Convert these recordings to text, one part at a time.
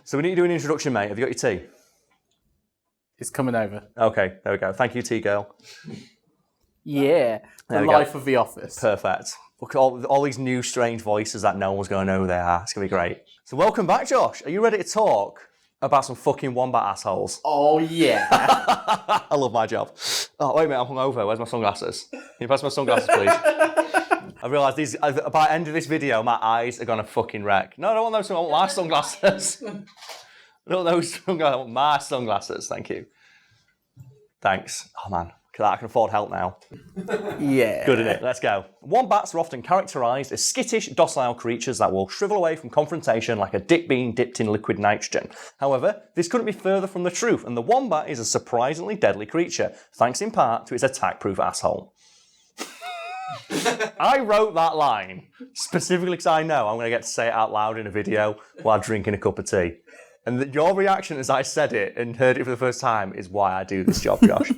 So we need to do an introduction, mate. Have you got your tea? It's coming over. Okay, there we go. Thank you, tea girl. Yeah. The life of the office. Perfect. Look at all these new strange voices that no one's going to know who they are. It's going to be great. So welcome back, Josh. Are you ready to talk about some fucking Wombat assholes? Oh, yeah. I love my job. Oh, wait a minute, I'm hungover. Where's my sunglasses? Can you pass my sunglasses, please? I realise by the end of this video, my eyes are going to fucking wreck. No, I don't want those. I want my sunglasses. I don't want those sunglasses. I want my sunglasses. Thank you. Thanks. Oh, man. I can afford help now. Yeah. Good, isn't it? Let's go. Wombats are often characterised as skittish, docile creatures that will shrivel away from confrontation like a dick bean dipped in liquid nitrogen. However, this couldn't be further from the truth, and the wombat is a surprisingly deadly creature, thanks in part to its attack-proof asshole. I wrote that line specifically because I know I'm going to get to say it out loud in a video while drinking a cup of tea. And your reaction as I said it and heard it for the first time is why I do this job, Josh.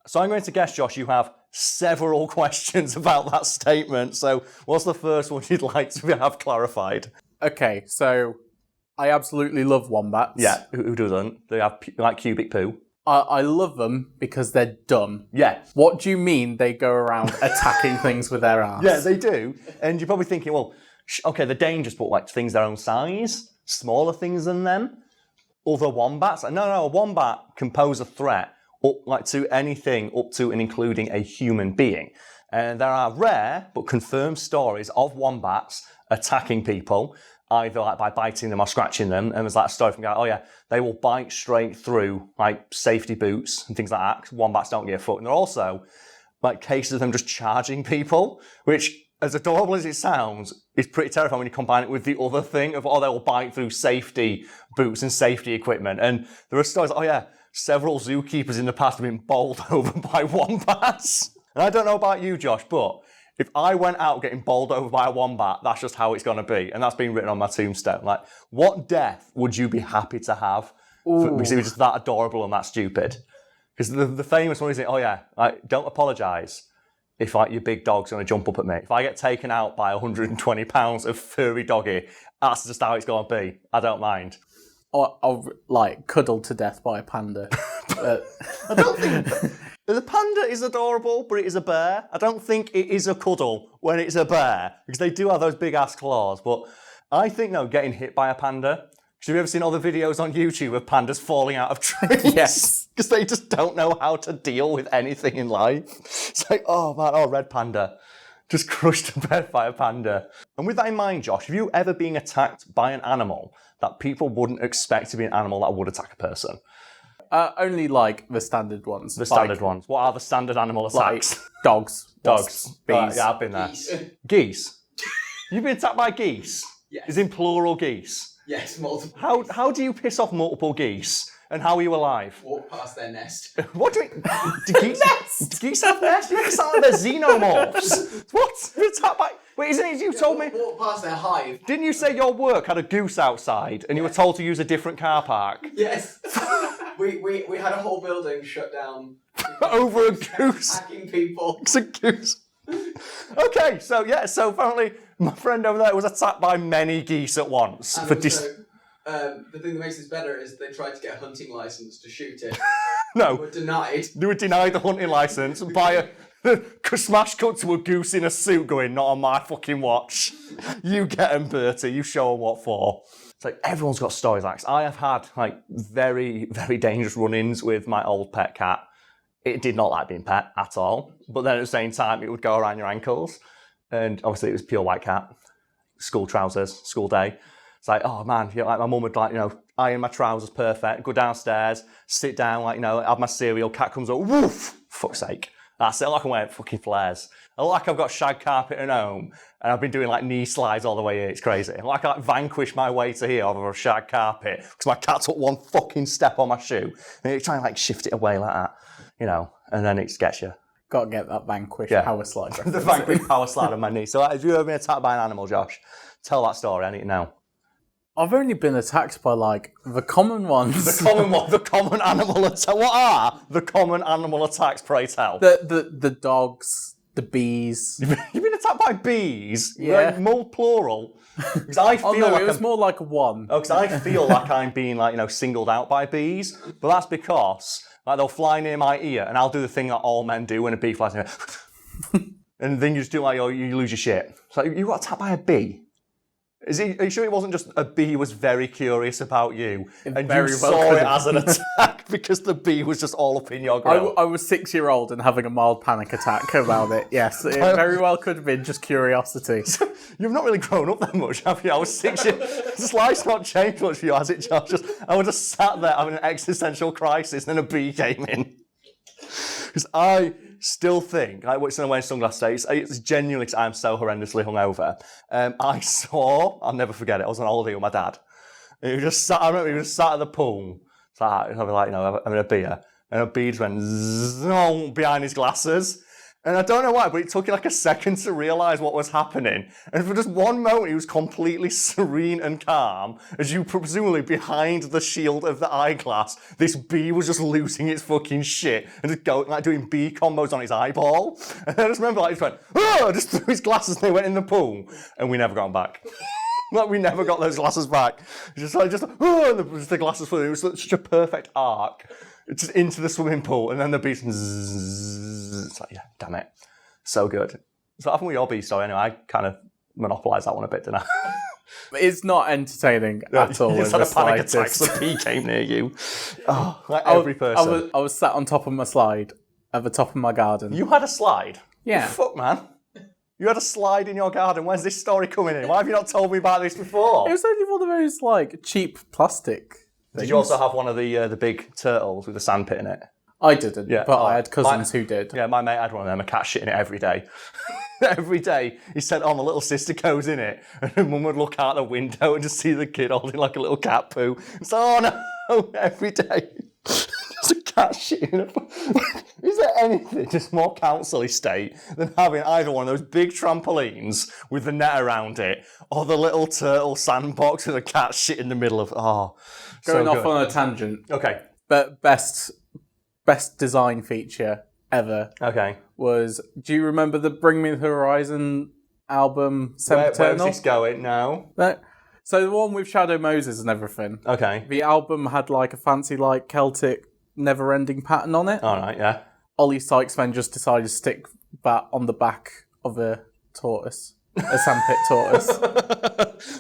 So I'm going to guess, Josh, you have several questions about that statement. So what's the first one you'd like to have clarified? Okay, so I absolutely love wombats. Yeah, who doesn't? They have like cubic poo. I love them because they're dumb. Yeah. What do you mean they go around attacking things with their ass? Yeah, they do. And you're probably thinking, well, okay, they're dangerous, but like things their own size, smaller things than them, other wombats. No, a wombat can pose a threat to anything up to and including a human being. And there are rare but confirmed stories of wombats attacking people, either like by biting them or scratching them. And there's like a story from a guy, oh yeah, they will bite straight through like safety boots and things like that, 'cause wombats don't give a fuck. And there are also like cases of them just charging people, which, as adorable as it sounds, is pretty terrifying when you combine it with the other thing of, oh, they will bite through safety boots and safety equipment. And there are stories, oh yeah, several zookeepers in the past have been bowled over by wombats. And I don't know about you, Josh, but if I went out getting bowled over by a wombat, that's just how it's going to be. And that's been written on my tombstone. Like, what death would you be happy to have? Because it was just that adorable and that stupid. Because the famous one is, oh yeah, like, don't apologise if like your big dog's going to jump up at me. If I get taken out by 120 pounds of furry doggy, that's just how it's going to be. I don't mind. Or like cuddled to death by a panda. I don't think the panda is adorable, but it is a bear. I don't think it is a cuddle when it's a bear, because they do have those big ass claws. But I think, no, getting hit by a panda. Have you ever seen all the videos on YouTube of pandas falling out of trees? Yes. Because they just don't know how to deal with anything in life. It's like, oh man, red panda. Just crushed to death by a panda. And with that in mind, Josh, have you ever been attacked by an animal that people wouldn't expect to be an animal that would attack a person? Only like the standard ones. The standard ones. What are the standard animal attacks? Like dogs. Dogs. Bees. Yeah, I've been there. Geese. You've been attacked by geese? Yes. Is in plural geese? Yes, multiple. How do you piss off multiple geese? And how are you alive? Walk past their nest. What do we... Do geese have nests? You make it sound like they're xenomorphs. What? You're attacked by... Wait, isn't it you told me... Walk past their hive. Didn't you say your work had a goose outside and you were told to use a different car park? Yes. we had a whole building shut down. Over a goose. Attacking people. It's a goose. Okay, so apparently my friend over there was attacked by many geese at once. And the thing that makes this better is they tried to get a hunting license to shoot it. No. They were denied. They were denied the hunting license by a smash cut to a goose in a suit going, not on my fucking watch. You get 'em, Bertie. You show 'em what for. It's like everyone's got stories like this. I have had like very, very dangerous run-ins with my old pet cat. It did not like being pet at all. But then at the same time, it would go around your ankles. And obviously it was pure white cat. School trousers, school day. It's like, oh man, like my mum would like, iron my trousers perfect, go downstairs, sit down, have my cereal, cat comes up, woof, fuck's sake. That's it, I look like I'm wearing fucking flares. I look like I've got shag carpet at home, and I've been doing like knee slides all the way here, it's crazy. I like vanquish my way to here over a shag carpet, because my cat took one fucking step on my shoe, and you try and like shift it away like that, and then it gets you. Got to get that vanquish power slide. The vanquish power slide on my knee. So have you ever been attacked by an animal, Josh? Tell that story, I need to know. I've only been attacked by like the common ones. The common animal attack. What are the common animal attacks, pray tell? The dogs, the bees. You've been attacked by bees? Yeah. Like, more plural. Because I feel Oh no, like it was more like one. Oh, because I feel like I'm being singled out by bees, but that's because they'll fly near my ear, and I'll do the thing that all men do when a bee flies near, and then you just do you lose your shit. So you got attacked by a bee. Are you sure it wasn't just a bee was very curious about you, and very you well saw could it have as an attack because the bee was just all up in your grill? I was 6-year-old and having a mild panic attack about it. Yes, it very well could have been just curiosity. You've not really grown up that much, have you? I was 6 years. This life's not changed much for you, has it, Josh? I was just sat there having an existential crisis, and then a bee came in. Because I still think, it's in a wearing sunglasses, it's genuinely because I'm so horrendously hungover. I'll never forget it, I was on holiday with my dad. And I remember he was sat at the pool, having a beer, and a bee just went zzzz behind his glasses. And I don't know why, but it took you like a second to realise what was happening. And for just one moment, he was completely serene and calm, as you presumably behind the shield of the eyeglass, this bee was just losing its fucking shit and just going doing bee combos on his eyeball. And I just remember he just went, oh, just threw his glasses and they went in the pool, and we never got them back. We never got those glasses back. And the glasses flew. It was such a perfect arc. Just into the swimming pool, and then the beast. It's like, yeah, damn it. So good. So what happened with your bee story anyway? I kind of monopolised that one a bit, didn't I? It's not entertaining at all. You just had a panic attack because a bee came near you. Oh, every person. I was sat on top of my slide at the top of my garden. You had a slide? Yeah. Fuck, man. You had a slide in your garden. Where's this story coming in? Why have you not told me about this before? It was only one of those cheap plastic things. Did you also have one of the big turtles with the sandpit in it? I didn't, but I had cousins who did. Yeah, my mate had one of them, a cat shit in it every day. Every day he said, my little sister goes in it, and her mum would look out the window and just see the kid holding like a little cat poo. So, oh no, every day. Just a cat shit in it. Is there anything just more council estate than having either one of those big trampolines with the net around it, or the little turtle sandbox with a cat shit in the middle of Going off on a tangent. Okay. But best design feature ever. Okay. Was, do you remember the Bring Me the Horizon album, Where's this going now? So the one with Shadow Moses and everything. Okay. The album had a fancy Celtic never-ending pattern on it. All right, yeah. Ollie Sykes then just decided to stick that on the back of a tortoise. A sandpit tortoise.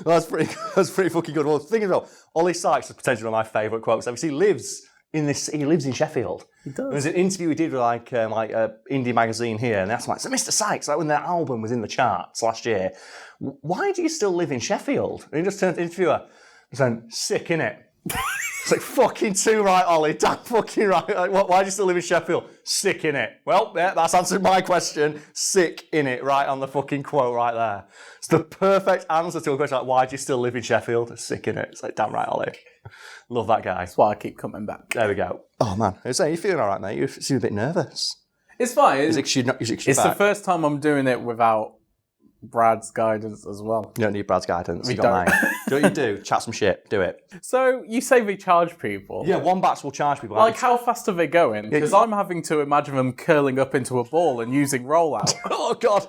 Well, that's pretty fucking good. Well, thinking about Ollie Sykes is potentially one of my favourite quotes. Obviously, he lives in Sheffield. He does. There's an interview we did with indie magazine here, and they asked him, so Mr. Sykes, when their album was in the charts last year, why do you still live in Sheffield? And he just turned to the interviewer and said, sick, innit? It's like, fucking too right, Ollie. Damn fucking right. Why do you still live in Sheffield? Sick, innit? Well, yeah, that's answered my question. Sick, innit? Right on the fucking quote right there. It's the perfect answer to a question why do you still live in Sheffield? Sick, innit? It's like, damn right, Ollie. Love that guy. That's why I keep coming back. There we go. Oh, man. I was saying, you feeling all right, mate? You seem a bit nervous. It's fine. It's the first time I'm doing it without Brad's guidance as well. You don't need Brad's guidance. We You don't. got mine. Do what you do. Chat some shit. Do it. So, you say they charge people. Yeah, wombats will charge people. How fast are they going? Because I'm having to imagine them curling up into a ball and using rollout. Oh, God.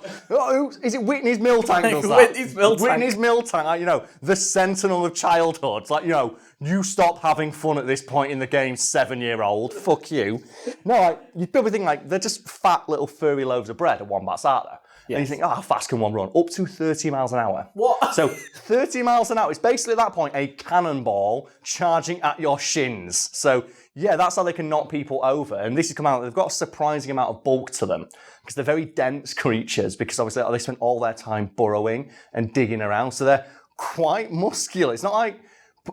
Is it Whitney's Miltank does that? Whitney's Miltank. Whitney's Miltank, the sentinel of childhood. It's like, you stop having fun at this point in the game, 7-year-old. Fuck you. No, you'd probably think, they're just fat little furry loaves of bread, wombats, aren't they? Yes. And you think, how fast can one run? Up to 30 miles an hour. What? So 30 miles an hour is basically at that point a cannonball charging at your shins. So yeah, that's how they can knock people over. And this has come out, they've got a surprising amount of bulk to them because they're very dense creatures because obviously they spend all their time burrowing and digging around. So they're quite muscular. It's not like,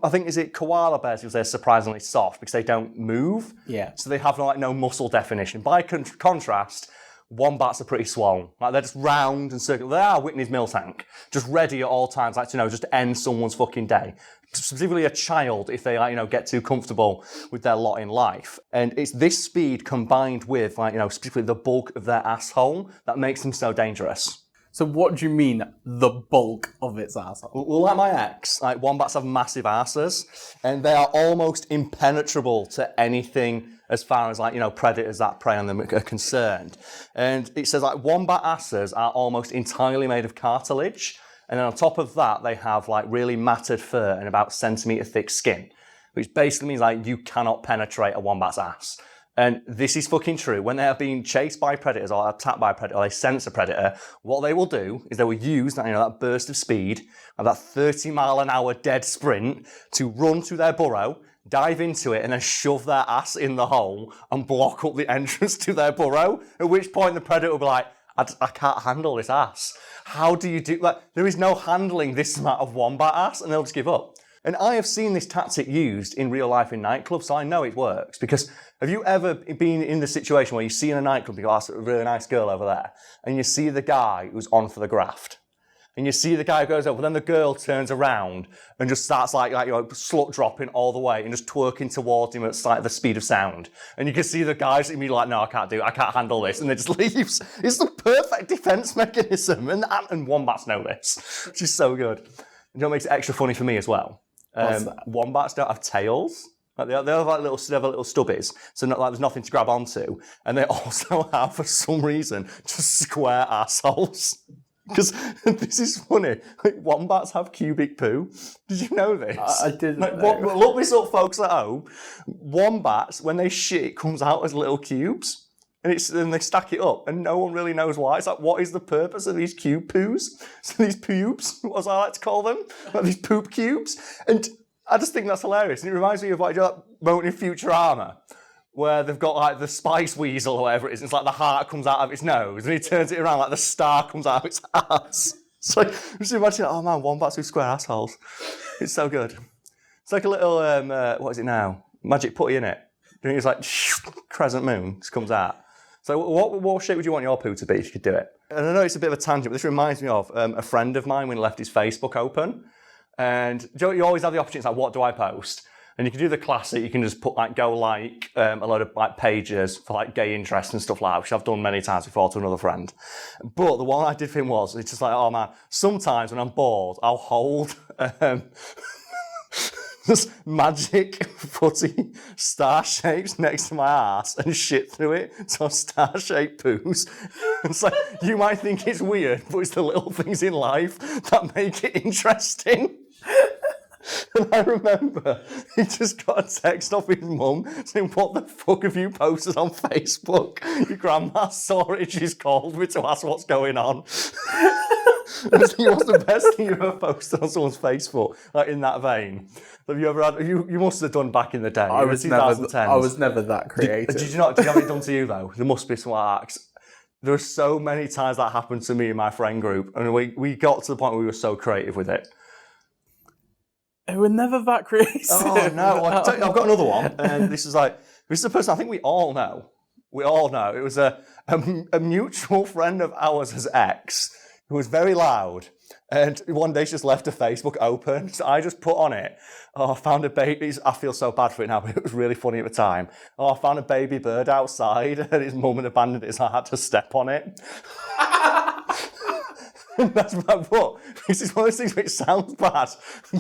I think, is it koala bears because they're surprisingly soft because they don't move? Yeah. So they have no muscle definition. By contrast, wombats are pretty swole. They're just round and circular. They are Whitney's Miltank, just ready at all times, just to end someone's fucking day. Specifically a child if they get too comfortable with their lot in life. And it's this speed combined with specifically the bulk of their asshole that makes them so dangerous. So what do you mean, the bulk of its asshole? Well, like my ex, like wombats have massive asses, and they are almost impenetrable to anything as far as predators that prey on them are concerned. And it says like wombat asses are almost entirely made of cartilage, and then on top of that they have like really matted fur and about centimetre thick skin, which basically means like you cannot penetrate a wombat's ass. And this is fucking true. When they are being chased by predators or attacked by a predator or they sense a predator, what they will do is they will use that burst of speed of that 30-mile-an-hour dead sprint to run to their burrow, dive into it, and then shove their ass in the hole and block up the entrance to their burrow, at which point the predator will be like, I can't handle this ass. How do you do that? There is no handling this amount of wombat ass, and they'll just give up. And I have seen this tactic used in real life in nightclubs, so I know it works. Because have you ever been in the situation where you see in a nightclub, you go, that's a really nice girl over there, and you see the guy who's on for the graft? And you see the guy who goes over, but then the girl turns around and just starts slut dropping all the way and just twerking towards him at like the speed of sound. And you can see the guys immediately like, no, I can't do it, I can't handle this, and they just leaves. It's the perfect defense mechanism, and wombats know this, which is so good. You know what makes it extra funny for me as well? Wombats don't have tails. Like they have little stubbies, so there's nothing to grab onto. And they also have, for some reason, just square assholes. Because this is funny. Like, wombats have cubic poo. Did you know this? I didn't know. Look this up, folks at home. Wombats, when they shit, it comes out as little cubes. And they stack it up, and no one really knows why. It's like, what is the purpose of these cube poos? So these pubes, as I like to call them, like these poop cubes. And I just think that's hilarious. And it reminds me of that moment in Futurama, where they've got like the spice weasel or whatever it is. It's like the heart comes out of its nose, and he turns it around like the star comes out of its ass. It's like, just imagine, oh man, wombats with square assholes. It's so good. It's like a little, what is it now? Magic putty, innit? It's like crescent moon just comes out. So what shape would you want your poo to be if you could do it? And I know it's a bit of a tangent, but this reminds me of a friend of mine when he left his Facebook open. And you always have the option, it's like, what do I post? And you can do the classic, you can just put a load of pages for gay interest and stuff like that, which I've done many times before to another friend. But the one I did for him was, it's just like, oh man, sometimes when I'm bored, I'll hold this magic footy star shapes next to my ass and shit through it, so star-shaped poos. It's like, you might think it's weird, but it's the little things in life that make it interesting. And I remember he just got a text off his mum saying, what the fuck have you posted on Facebook? Your grandma saw it, she's called me to ask what's going on. I think what's the best thing you ever posted on someone's Facebook, in that vein? Have you ever had, you must have done back in the day. I was never that creative. Did you not have it done to you though? There must be some like that. There were so many times that happened to me and my friend group, and we got to the point where we were so creative with it. They were never that creative. Oh no! I've got another one, and this is a person I think we all know. We all know it was a mutual friend of ours' ex who was very loud, and one day she just left her Facebook open. So I just put on it, oh, I found a baby. I feel so bad for it now, but it was really funny at the time. Oh, I found a baby bird outside, and his mum had abandoned it, so I had to step on it. That's my book. This is one of those things which sounds bad,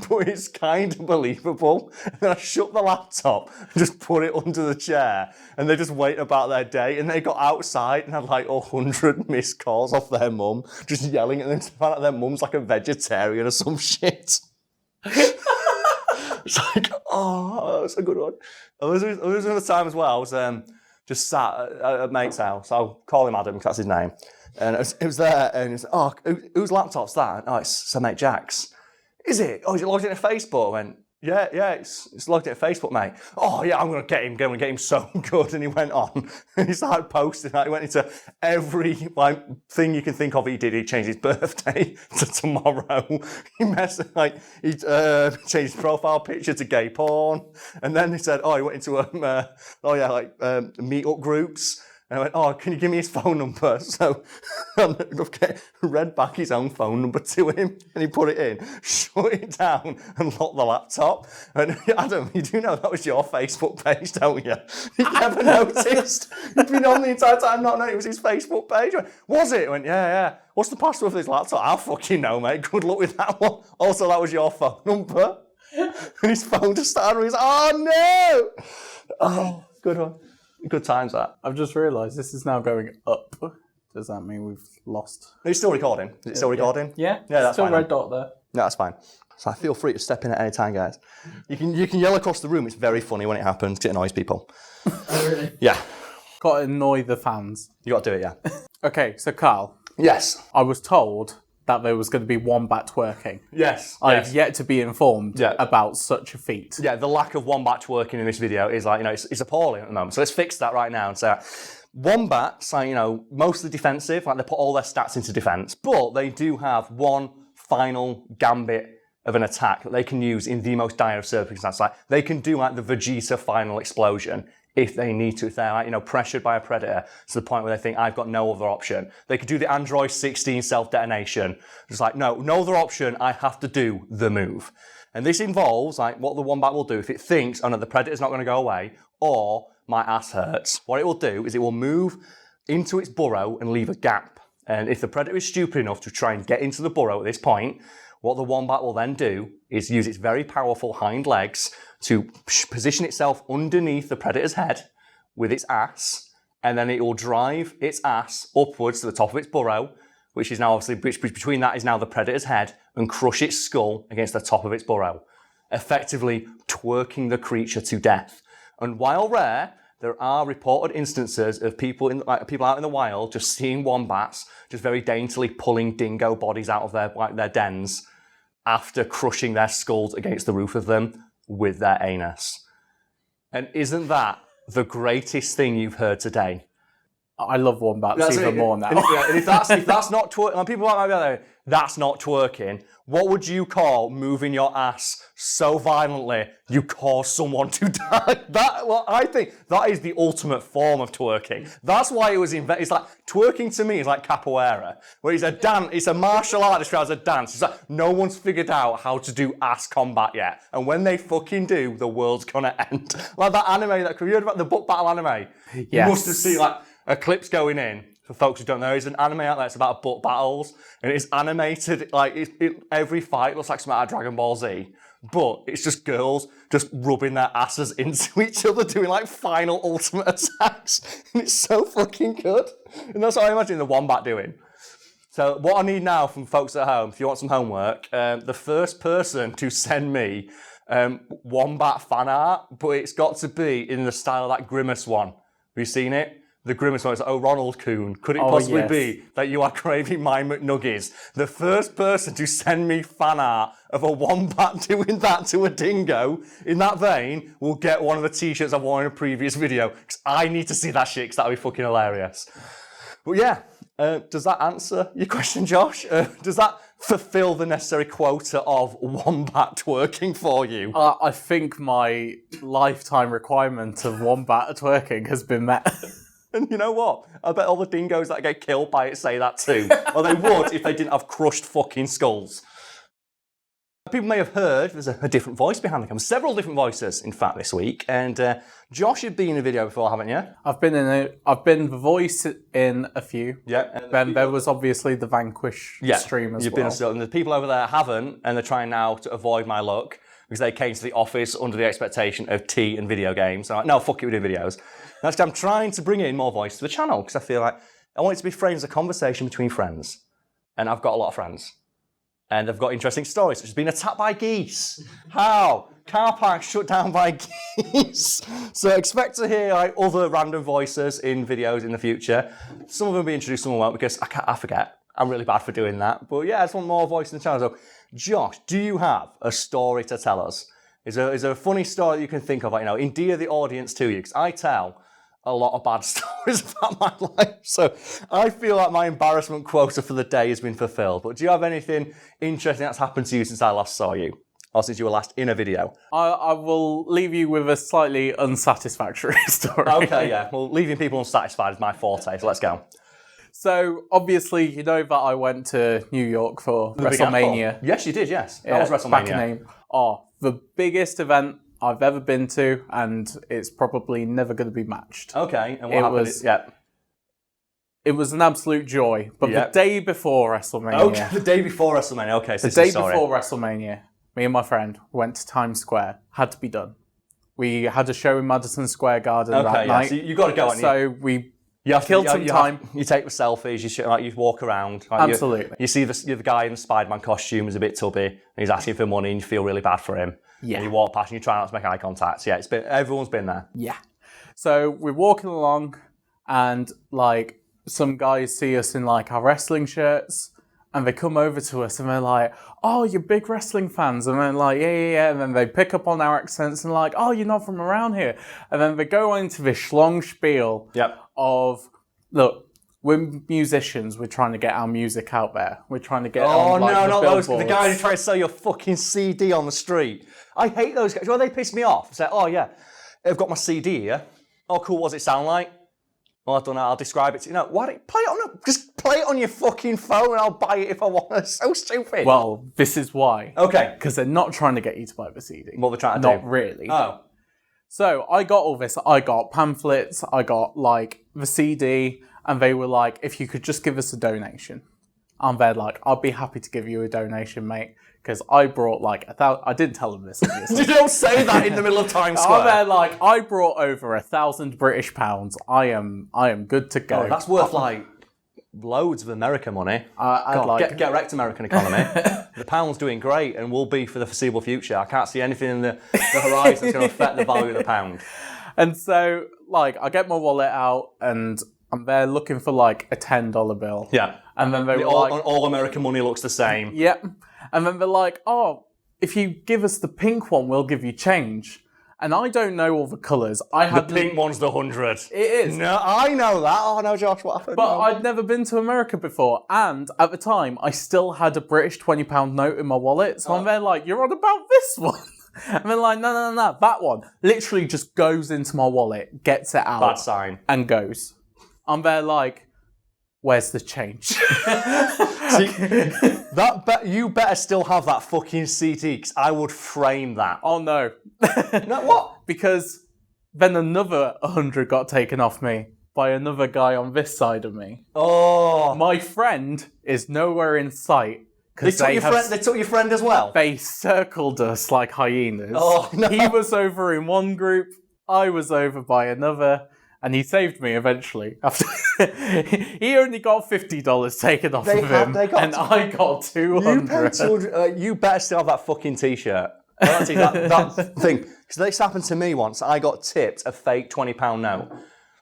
but it's kind of believable. And then I shut the laptop and just put it under the chair, and they just wait about their day. And they got outside and had 100 missed calls off their mum, just yelling at them to find out their mum's a vegetarian or some shit. It's like, oh, that's a good one. There was another time as well. I was just sat at a mate's house. I'll call him Adam because that's his name. And it was there, and he was, oh, whose laptop's that? Oh, it's mate Jack's. Is it? Oh, is it logged into Facebook? I went, yeah, it's logged into Facebook, mate. Oh, yeah, I'm going to get him so good. And he went on, and he started posting. He went into every thing you can think of he did. He changed his birthday to tomorrow. He changed his profile picture to gay porn. And then he said, oh, he went into meet-up groups. And I went, oh, can you give me his phone number? So I read back his own phone number to him, and he put it in, shut it down, and locked the laptop. And Adam, you do know that was your Facebook page, don't you? You never noticed. You've been on the entire time not knowing it was his Facebook page. I went, was it? I went, yeah. What's the password for this laptop? I'll fucking know, mate. Good luck with that one. Also, that was your phone number. And his phone just started ringing. Oh, no! Oh, good one. Good times, that. I've just realised this is now going up. Does that mean we've lost? It's still recording. Is it still recording? Yeah. Yeah, that's still fine. red dot there. No, that's fine. So feel free to step in at any time, guys. You can yell across the room. It's very funny when it happens. It annoys people. Oh, really? Yeah. Got to annoy the fans. You got to do it, yeah. Okay, so Karl, Yes. I was told that there was going to be Wombat twerking. Yes. I've yet to be informed Yeah. about such a feat. Yeah, the lack of Wombat twerking in this video is like, it's appalling at the moment. So let's fix that right now and say, Wombats are, mostly defensive. Like they put all their stats into defense, but they do have one final gambit of an attack that they can use in the most dire of circumstances. Like they can do like the Vegeta final explosion if they need to, if they're like, pressured by a predator to the point where they think, I've got no other option. They could do the Android 16 self-detonation. Just like, no other option, I have to do the move. And this involves, like, what the Wombat will do if it thinks, oh no, the predator's not going to go away, or my ass hurts. What it will do is it will move into its burrow and leave a gap. And if the predator is stupid enough to try and get into the burrow at this point, what the Wombat will then do is use its very powerful hind legs to position itself underneath the predator's head with its ass, and then it will drive its ass upwards to the top of its burrow, which is now obviously, between that is now the predator's head, and crush its skull against the top of its burrow, effectively twerking the creature to death. And while rare, there are reported instances of people out in the wild just seeing wombats just very daintily pulling dingo bodies out of their dens after crushing their skulls against the roof of them with their anus. And isn't that the greatest thing you've heard today? I love Wombats even more now. And if that's not twerking, and people might be like, that's not twerking. What would you call moving your ass so violently you cause someone to die? I think that is the ultimate form of twerking. That's why it was invented. It's like twerking to me is like capoeira, where it's a dance. It's a martial art described as a dance. It's like no one's figured out how to do ass combat yet, and when they fucking do, the world's gonna end. Like that anime. Have you heard about the book battle anime? Yes. You must have seen like a clip's going in. For folks who don't know, there's an anime out there. It's about book battles, and it's animated like every fight looks like something out of Dragon Ball Z, but it's just girls just rubbing their asses into each other, doing like final ultimate attacks, and it's so fucking good. And that's what I imagine the Wombat doing. So what I need now from folks at home, if you want some homework, the first person to send me Wombat fan art, but it's got to be in the style of that Grimace one. Have you seen it? The Grimace one is, oh, Ronald Coon, could it possibly be that you are craving my McNuggies? The first person to send me fan art of a wombat doing that to a dingo in that vein will get one of the t-shirts I've worn in a previous video, because I need to see that shit, because that'll be fucking hilarious. But yeah, does that answer your question, Josh? Does that fulfill the necessary quota of wombat twerking for you? I think my lifetime requirement of Wombat twerking has been met. And you know what? I bet all the dingoes that get killed by it say that too. Or they would if they didn't have crushed fucking skulls. People may have heard there's a different voice behind the camera. Several different voices, in fact, this week. And Josh, you've been in a video before, haven't you? I've been the voice in a few. Yeah. Then there was obviously the Vanquish stream as you've well. Been and the people over there haven't, and they're trying now to avoid my luck because they came to the office under the expectation of tea and video games. So I'm like, no, fuck it, we're doing videos. That's I'm trying to bring in more voice to the channel because I feel like I want it to be framed as a conversation between friends. And I've got a lot of friends. And they've got interesting stories, such as being attacked by geese. How? Car park shut down by geese. So expect to hear like other random voices in videos in the future. Some of them will be introduced, some won't, because I forget. I'm really bad for doing that. But yeah, I just want more voice in the channel. So, Josh, do you have a story to tell us? Is there a funny story that you can think of, like, endear the audience to you? Because I tell a lot of bad stories about my life. So I feel like my embarrassment quota for the day has been fulfilled. But do you have anything interesting that's happened to you since I last saw you or since you were last in a video? I will leave you with a slightly unsatisfactory story. Okay, yeah. Well, leaving people unsatisfied is my forte, so let's go. So, obviously, you know that I went to New York for The Big WrestleMania. Apple. Yes, you did, yes. Yeah, That was WrestleMania. back in the biggest event I've ever been to, and it's probably never going to be matched. Okay, and what It happened? was- Yeah. It was an absolute joy. But Yep. the day before WrestleMania, Okay, the day before WrestleMania. Okay, so the day before WrestleMania, me and my friend went to Times Square. Had to be done. We had a show in Madison Square Garden that Okay, yeah. night. So you got to go on. So we You have killed some time. You take the selfies. You walk around. Like, Absolutely. You see the guy in the Spider-Man costume is a bit tubby, and he's asking for money, and you feel really bad for him. Yeah. And you walk past, and you try not to make eye contact. Yeah, everyone's been there. Yeah. So we're walking along, and like some guys see us in like our wrestling shirts, and they come over to us, and they're like, "Oh, you're big wrestling fans," and then like, "Yeah." And then they pick up on our accents and like, "Oh, you're not from around here," and then they go into this long spiel Yep. of, "Look, we're musicians. We're trying to get our music out there. We're trying to get Oh on like no, the not those. The billboards." guy who tried to sell your fucking CD on the street. I hate those guys. Well, they piss me off. Say, oh yeah, I've got my CD here. Oh cool, what does it sound like? Well, I don't know. I'll describe it to you. No, why don't play it on? Just play it on your fucking phone, and I'll buy it if I want. It's so stupid. Well, this is why. Okay. Because they're not trying to get you to buy the CD. What they're trying to Not do? really. Oh. So I got all this. I got pamphlets. I got like the CD, and they were like, "If you could just give us a donation," and they're like, "I'll be happy to give you a donation, mate." Because I brought like I didn't tell them this, obviously. You don't say that in the middle of Times Oh, they're Square. like, I brought over 1,000 British pounds. I am good to go. Oh, that's worth like loads of American money. I'd God, like get wrecked, American economy. The pound's doing great and will be for the foreseeable future. I can't see anything in the horizon that's going to affect the value of the pound. And so, like, I get my wallet out and I'm there looking for like a $10 bill. Yeah. And then they were All, like, all American money looks the same. yep. And then they're like, "Oh, if you give us the pink one, we'll give you change." And I don't know all the colours. The pink one's the 100. It is. No, I know that. Oh no, Josh, what happened? But No. I'd never been to America before. And at the time, I still had a British £20 note in my wallet. So I'm there like, "You're on about this one?" And they're like, no, that one. Literally just goes into my wallet, gets it out. Bad sign. And goes. I'm there like, "Where's the change?" See, you better still have that fucking CD, because I would frame that. Oh no. No, what? Because then another 100 got taken off me by another guy on this side of me. Oh. My friend is nowhere in sight. They took your friend as well? They circled us like hyenas. Oh, no. He was over in one group, I was over by another, and he saved me eventually. After he only got $50 taken off of him, and I got 200. You better still have that fucking T-shirt. that thing. Because this happened to me once. I got tipped a fake £20 note.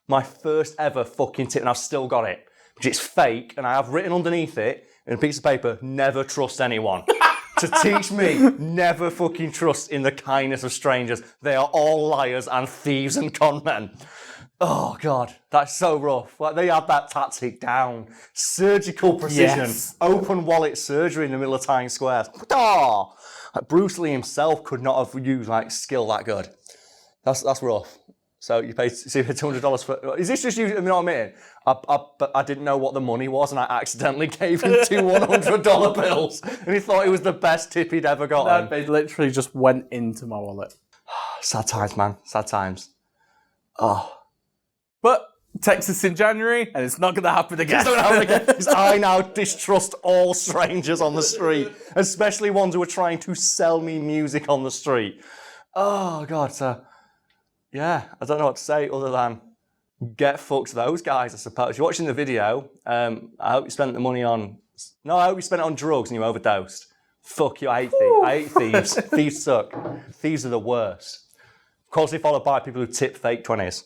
My first ever fucking tip, and I've still got it. Because it's fake, and I have written underneath it, in a piece of paper, "Never trust anyone." To teach me, never fucking trust in the kindness of strangers. They are all liars and thieves and con men. Oh, God, that's so rough. Like, they had that tactic down. Surgical precision. Yes. Open wallet surgery in the middle of Times Square. Oh, like Bruce Lee himself could not have used like skill that good. That's rough. So you paid $200 for... Is this just you? You know what I mean? I didn't know what the money was, and I accidentally gave him two $100 bills, and he thought it was the best tip he'd ever gotten. No, they literally just went into my wallet. Sad times, man. Sad times. Oh. But Texas in January, and it's not going to happen again. Because I now distrust all strangers on the street, especially ones who are trying to sell me music on the street. Oh, God. So, yeah, I don't know what to say other than get fucked those guys, I suppose. If you're watching the video, I hope you spent the money on... No, I hope you spent it on drugs and you overdosed. Fuck you, I hate thieves. I hate thieves. Thieves suck. Thieves are the worst. Closely followed by people who tip fake 20s.